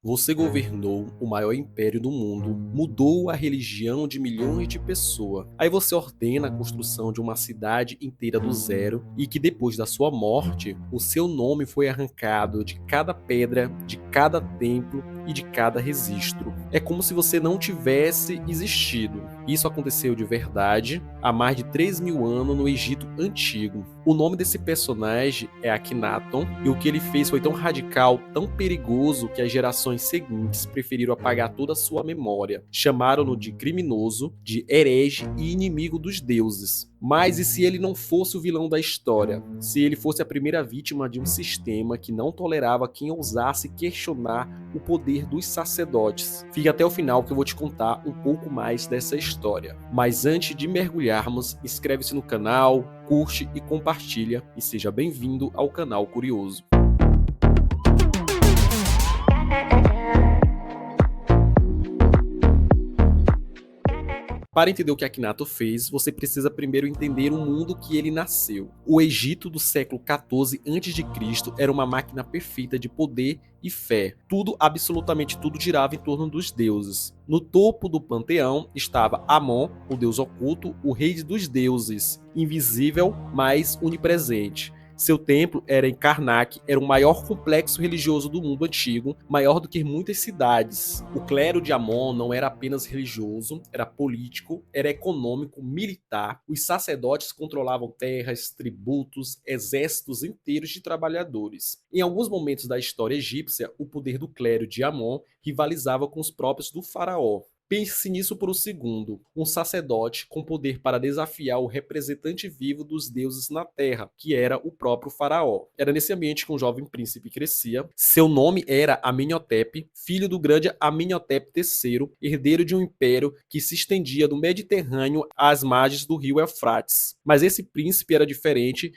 Você governou o maior império do mundo, mudou a religião de milhões de pessoas. Aí você ordena a construção de uma cidade inteira do zero e que depois da sua morte, o seu nome foi arrancado de cada pedra, de cada templo e de cada registro. É como se você não tivesse existido. Isso aconteceu de verdade há mais de 3.000 anos no Egito Antigo. O nome desse personagem é Akhenaton e o que ele fez foi tão radical, tão perigoso que as gerações seguintes preferiram apagar toda a sua memória. Chamaram-no de criminoso, de herege e inimigo dos deuses. Mas e se ele não fosse o vilão da história? Se ele fosse a primeira vítima de um sistema que não tolerava quem ousasse questionar o poder dos sacerdotes? Fique até o final que eu vou te contar um pouco mais dessa história. Mas antes de mergulharmos, inscreve-se no canal, curte e compartilha e seja bem-vindo ao canal Curioso. Para entender o que Akhenaton fez, você precisa primeiro entender o mundo que ele nasceu. O Egito do século XIV a.C. era uma máquina perfeita de poder e fé. Tudo, absolutamente tudo, girava em torno dos deuses. No topo do panteão estava Amon, o deus oculto, o rei dos deuses, invisível, mas onipresente. Seu templo era em Karnak, era o maior complexo religioso do mundo antigo, maior do que muitas cidades. O clero de Amon não era apenas religioso, era político, era econômico, militar. Os sacerdotes controlavam terras, tributos, exércitos inteiros de trabalhadores. Em alguns momentos da história egípcia, o poder do clero de Amon rivalizava com os próprios do faraó. Pense nisso por um segundo. Um sacerdote com poder para desafiar o representante vivo dos deuses na Terra, que era o próprio faraó. Era nesse ambiente que um jovem príncipe crescia. Seu nome era Amenhotep, filho do grande Amenhotep III, herdeiro de um império que se estendia do Mediterrâneo às margens do rio Eufrates. Mas esse príncipe era diferente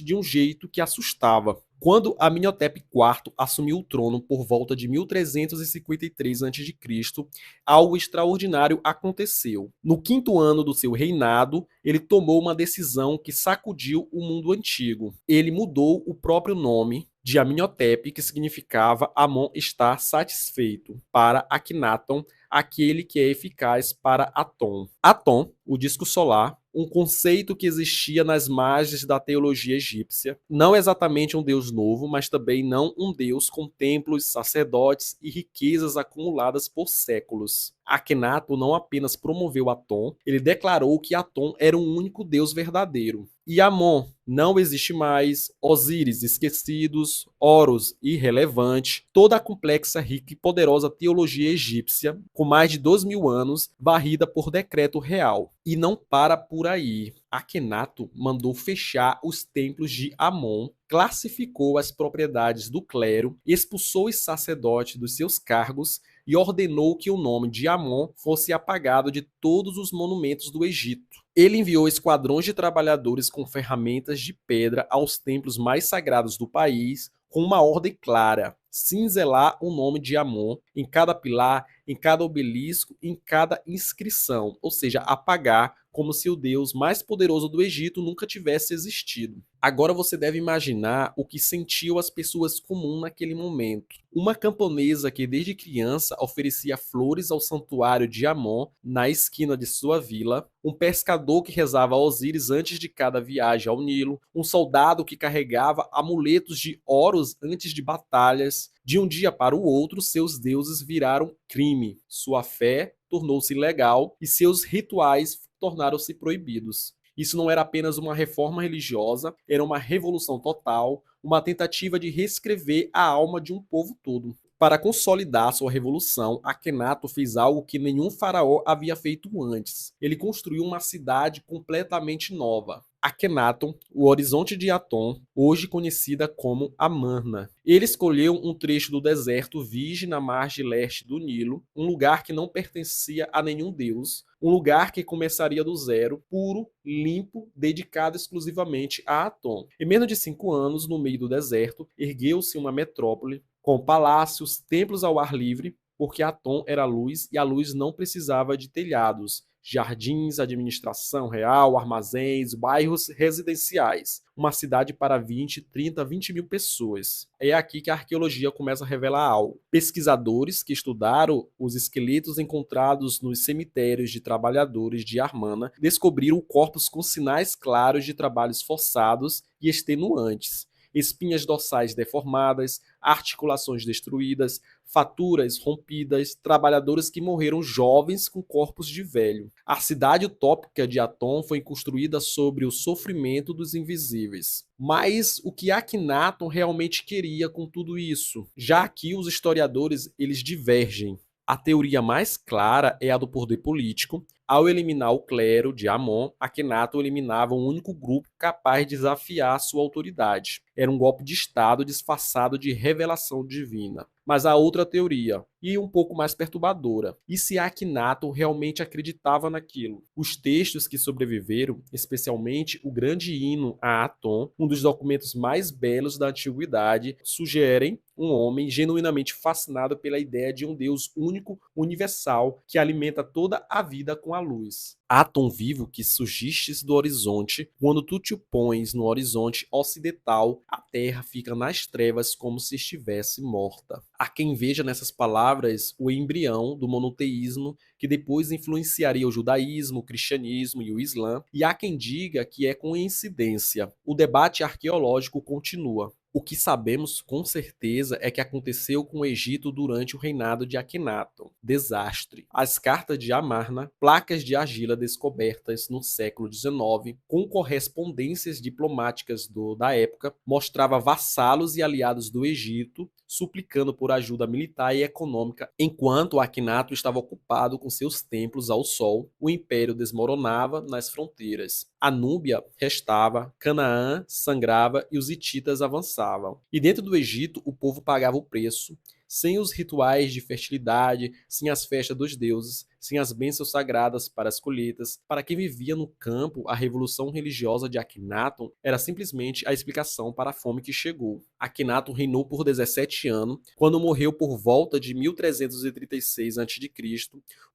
de um jeito que assustava. Quando Amenhotep IV assumiu o trono por volta de 1353 a.C., algo extraordinário aconteceu. No quinto ano do seu reinado, ele tomou uma decisão que sacudiu o mundo antigo. Ele mudou o próprio nome de Amenhotep, que significava Amon está satisfeito, para Akhenaton, aquele que é eficaz para Aton. Aton, o disco solar, um conceito que existia nas margens da teologia egípcia. Não exatamente um deus novo, mas também não um deus com templos, sacerdotes e riquezas acumuladas por séculos. Akhenaton não apenas promoveu Aton, ele declarou que Aton era o único deus verdadeiro. E Amon não existe mais, Osíris esquecidos, Horus irrelevante, toda a complexa, rica e poderosa teologia egípcia, com mais de 2.000 anos, varrida por decreto real. E não para por aí. Akhenaton mandou fechar os templos de Amon, classificou as propriedades do clero, expulsou os sacerdotes dos seus cargos e ordenou que o nome de Amon fosse apagado de todos os monumentos do Egito. Ele enviou esquadrões de trabalhadores com ferramentas de pedra aos templos mais sagrados do país, com uma ordem clara: cinzelar o nome de Amon em cada pilar, em cada obelisco, em cada inscrição, ou seja, apagar como se o deus mais poderoso do Egito nunca tivesse existido. Agora você deve imaginar o que sentiu as pessoas comuns naquele momento. Uma camponesa que desde criança oferecia flores ao santuário de Amon na esquina de sua vila, um pescador que rezava a Osíris antes de cada viagem ao Nilo, um soldado que carregava amuletos de Horus antes de batalhas. De um dia para o outro, seus deuses viraram crime, sua fé tornou-se ilegal e seus rituais tornaram-se proibidos. Isso não era apenas uma reforma religiosa, era uma revolução total, uma tentativa de reescrever a alma de um povo todo. Para consolidar sua revolução, Akhenaton fez algo que nenhum faraó havia feito antes. Ele construiu uma cidade completamente nova. Akhenaton, o horizonte de Aton, hoje conhecida como Amarna. Ele escolheu um trecho do deserto virgem na margem leste do Nilo, um lugar que não pertencia a nenhum deus, um lugar que começaria do zero, puro, limpo, dedicado exclusivamente a Aton. Em menos de 5 anos, no meio do deserto, ergueu-se uma metrópole com palácios, templos ao ar livre, porque Aton era luz e a luz não precisava de telhados. jardins, administração real, armazéns, bairros residenciais. Uma cidade para 20, 30, 20 mil pessoas. É aqui que a arqueologia começa a revelar algo. Pesquisadores que estudaram os esqueletos encontrados nos cemitérios de trabalhadores de Amarna descobriram corpos com sinais claros de trabalhos forçados e extenuantes. Espinhas dorsais deformadas, articulações destruídas, faturas rompidas, trabalhadores que morreram jovens com corpos de velho. A cidade utópica de Aton foi construída sobre o sofrimento dos invisíveis. Mas o que Akhenaton realmente queria com tudo isso? Já aqui os historiadores eles divergem. A teoria mais clara é a do poder político. Ao eliminar o clero de Amon, Akhenaton eliminava um único grupo capaz de desafiar sua autoridade. Era um golpe de Estado disfarçado de revelação divina. Mas há outra teoria, e um pouco mais perturbadora. E se Akhenaton realmente acreditava naquilo? Os textos que sobreviveram, especialmente o grande hino a Aton, um dos documentos mais belos da antiguidade, sugerem um homem genuinamente fascinado pela ideia de um Deus único, universal, que alimenta toda a vida com a luz. Atom vivo que surgistes do horizonte, quando tu te pões no horizonte ocidental, a terra fica nas trevas como se estivesse morta. Há quem veja nessas palavras o embrião do monoteísmo que depois influenciaria o judaísmo, o cristianismo e o islã, e há quem diga que é coincidência. O debate arqueológico continua. O que sabemos com certeza é que aconteceu com o Egito durante o reinado de Akhenaton. Desastre. As cartas de Amarna, placas de argila descobertas no século XIX, com correspondências diplomáticas da época, mostrava vassalos e aliados do Egito suplicando por ajuda militar e econômica, enquanto Akhenaton estava ocupado com seus templos ao sol, o império desmoronava nas fronteiras. A Núbia restava, Canaã sangrava e os hititas avançavam. E dentro do Egito, o povo pagava o preço, sem os rituais de fertilidade, sem as festas dos deuses, sem as bênçãos sagradas para as colheitas. Para quem vivia no campo, a revolução religiosa de Akhenaton era simplesmente a explicação para a fome que chegou. Akhenaton reinou por 17 anos, quando morreu por volta de 1336 a.C.,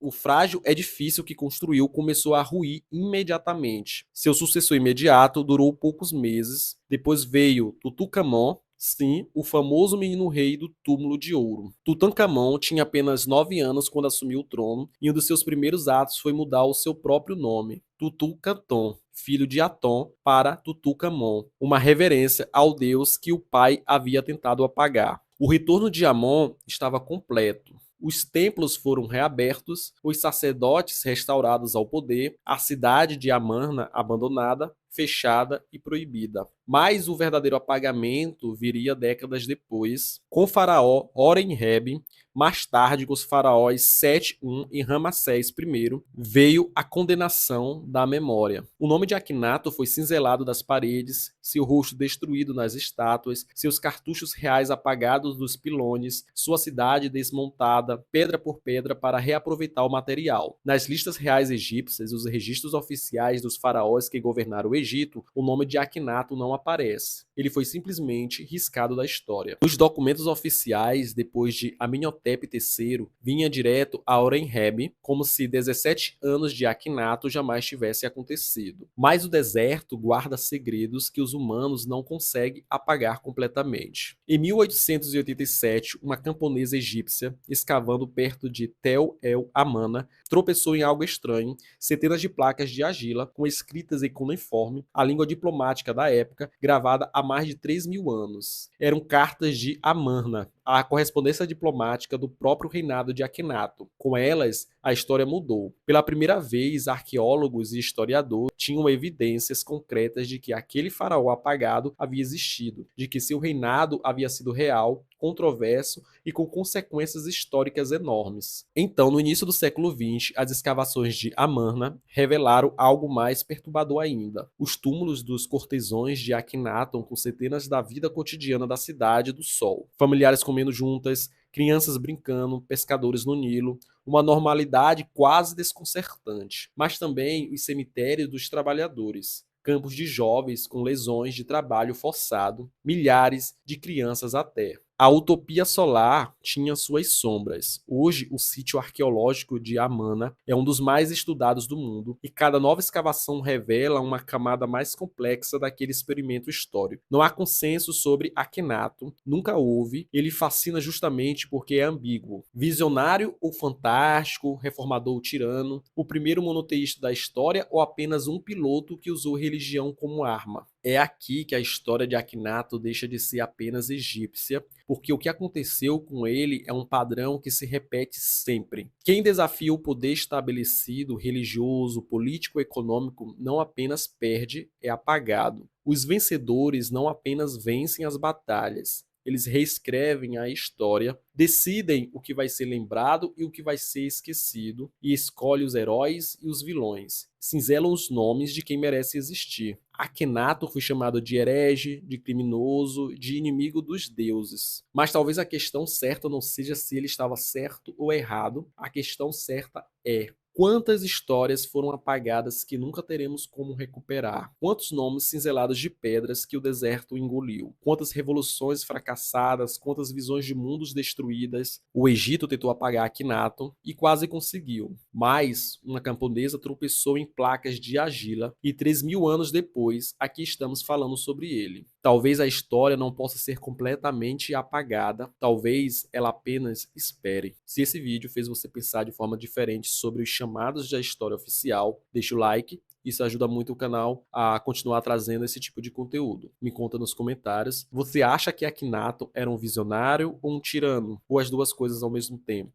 o frágil edifício que construiu começou a ruir imediatamente. Seu sucessor imediato durou poucos meses, depois veio Tutankhamon. Sim, o famoso menino rei do túmulo de ouro. Tutankhamon tinha apenas 9 anos quando assumiu o trono, e um dos seus primeiros atos foi mudar o seu próprio nome, Tutukanton, filho de Aton, para Tutankhamon, uma reverência ao deus que o pai havia tentado apagar. O retorno de Amon estava completo. Os templos foram reabertos, os sacerdotes restaurados ao poder, a cidade de Amarna abandonada, fechada e proibida. Mas o verdadeiro apagamento viria décadas depois, com o faraó Horemheb. Mais tarde, com os faraós Sete I e Ramsés I, veio a condenação da memória. O nome de Akhenaton foi cinzelado das paredes, seu rosto destruído nas estátuas, seus cartuchos reais apagados dos pilones, sua cidade desmontada, pedra por pedra, para reaproveitar o material. Nas listas reais egípcias, os registros oficiais dos faraós que governaram o Egito, o nome de Akhenaton não aparece. Ele foi simplesmente riscado da história. Nos documentos oficiais, depois de Amenhotep III, vinha direto a Horemheb, como se 17 anos de Akhenaton jamais tivesse acontecido. Mas o deserto guarda segredos que os humanos não conseguem apagar completamente. Em 1887, uma camponesa egípcia, escavando perto de Tel El Amarna, tropeçou em algo estranho, centenas de placas de argila, com escritas em cuneiforme, a língua diplomática da época, gravada há mais de 3.000 anos. Eram cartas de Amarna, a correspondência diplomática do próprio reinado de Akhenaton. Com elas, a história mudou. Pela primeira vez, arqueólogos e historiadores tinham evidências concretas de que aquele faraó apagado havia existido, de que seu reinado havia sido real, controverso e com consequências históricas enormes. Então, no início do século XX, as escavações de Amarna revelaram algo mais perturbador ainda: os túmulos dos cortesões de Akhenaton, com centenas da vida cotidiana da cidade do Sol. Familiares comendo juntas, crianças brincando, pescadores no Nilo, uma normalidade quase desconcertante. Mas também os cemitérios dos trabalhadores, campos de jovens com lesões de trabalho forçado, milhares de crianças até. A utopia solar tinha suas sombras. Hoje, o sítio arqueológico de Amana é um dos mais estudados do mundo e cada nova escavação revela uma camada mais complexa daquele experimento histórico. Não há consenso sobre Akhenaton, nunca houve. Ele fascina justamente porque é ambíguo. Visionário ou fantástico, reformador ou tirano, o primeiro monoteísta da história ou apenas um piloto que usou religião como arma. É aqui que a história de Akhenaton deixa de ser apenas egípcia, porque o que aconteceu com ele é um padrão que se repete sempre. Quem desafia o poder estabelecido, religioso, político, econômico, não apenas perde, é apagado. Os vencedores não apenas vencem as batalhas, eles reescrevem a história, decidem o que vai ser lembrado e o que vai ser esquecido, e escolhem os heróis e os vilões. Cinzelam os nomes de quem merece existir. Akhenaton foi chamado de herege, de criminoso, de inimigo dos deuses. Mas talvez a questão certa não seja se ele estava certo ou errado. A questão certa é: quantas histórias foram apagadas que nunca teremos como recuperar? Quantos nomes cinzelados de pedras que o deserto engoliu? Quantas revoluções fracassadas? Quantas visões de mundos destruídas? O Egito tentou apagar Akhenaton e quase conseguiu. Mas uma camponesa tropeçou em placas de argila e 3.000 anos depois, aqui estamos falando sobre ele. Talvez a história não possa ser completamente apagada, talvez ela apenas espere. Se esse vídeo fez você pensar de forma diferente sobre os chamados da história oficial, deixa o like. Isso ajuda muito o canal a continuar trazendo esse tipo de conteúdo. Me conta nos comentários. Você acha que Akhenaton era um visionário ou um tirano? Ou as duas coisas ao mesmo tempo?